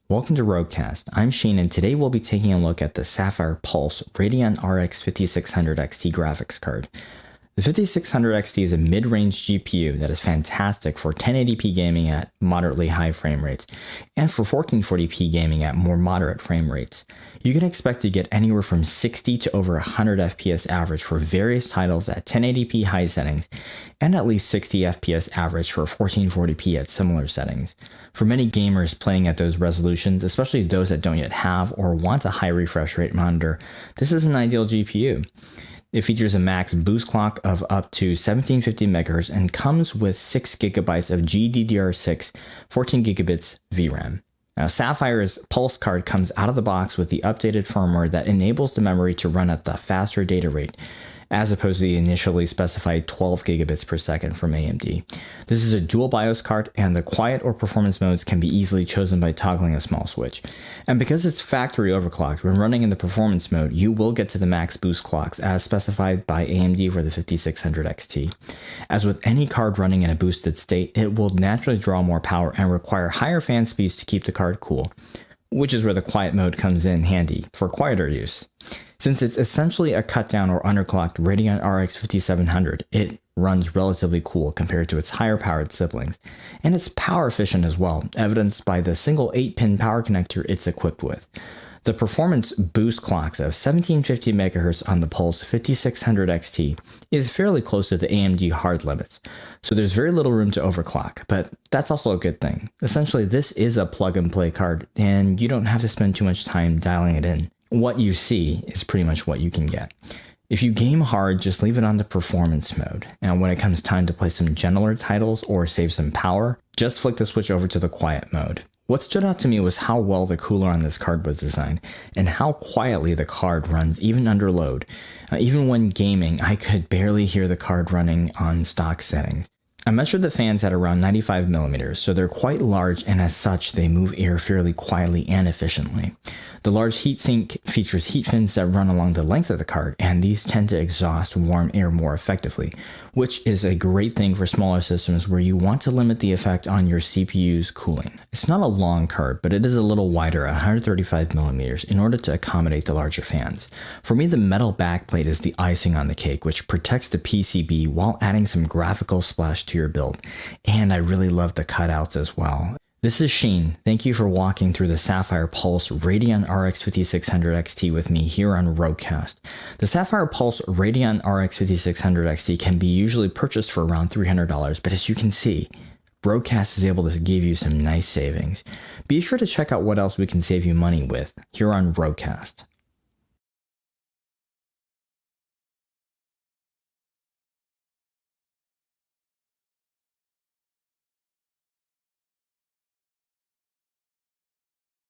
Welcome to Roguecast. I'm Sheen, and today we'll be taking a look at the Sapphire Pulse Radeon RX 5600 XT graphics card. The 5600 XT is a mid-range GPU that is fantastic for 1080p gaming at moderately high frame rates, and for 1440p gaming at more moderate frame rates. You can expect to get anywhere from 60 to over 100 FPS average for various titles at 1080p high settings, and at least 60 FPS average for 1440p at similar settings. For many gamers playing at those resolutions, especially those that don't yet have or want a high refresh rate monitor, this is an ideal GPU. It features a max boost clock of up to 1750 MHz and comes with 6 GB of GDDR6 14 GB VRAM. Now, Sapphire's Pulse card comes out of the box with the updated firmware that enables the memory to run at the faster data rate, as opposed to the initially specified 12 gigabits per second from AMD. This is a dual BIOS card, and the quiet or performance modes can be easily chosen by toggling a small switch. And because it's factory overclocked, when running in the performance mode, you will get to the max boost clocks as specified by AMD for the 5600 XT. As with any card running in a boosted state, it will naturally draw more power and require higher fan speeds to keep the card cool, which is where the quiet mode comes in handy for quieter use. Since it's essentially a cut down or underclocked Radeon RX 5700, it runs relatively cool compared to its higher powered siblings, and it's power efficient as well, evidenced by the single 8-pin power connector it's equipped with. The performance boost clocks of 1750 MHz on the Pulse 5600 XT is fairly close to the AMD hard limits, so there's very little room to overclock, but that's also a good thing. Essentially, this is a plug-and-play card, and you don't have to spend too much time dialing it in. What you see is pretty much what you can get. If you game hard, just leave it on the performance mode, and when it comes time to play some gentler titles or save some power, just flick the switch over to the quiet mode. What stood out to me was how well the cooler on this card was designed, and how quietly the card runs even under load. Even when gaming, I could barely hear the card running on stock settings. I measured the fans at around 95 millimeters, so they're quite large, and as such, they move air fairly quietly and efficiently. The large heatsink features heat fins that run along the length of the card, and these tend to exhaust warm air more effectively, which is a great thing for smaller systems where you want to limit the effect on your CPU's cooling. It's not a long card, but it is a little wider at 135 millimeters in order to accommodate the larger fans. For me, the metal backplate is the icing on the cake, which protects the PCB while adding some graphical splash to your build, and I really love the cutouts as well. This is Sheen. Thank you for walking through the Sapphire Pulse Radeon RX 5600 XT with me here on Roguecast. The Sapphire Pulse Radeon RX 5600 XT can be usually purchased for around $300, but as you can see, Roguecast is able to give you some nice savings. Be sure to check out what else we can save you money with here on Roguecast.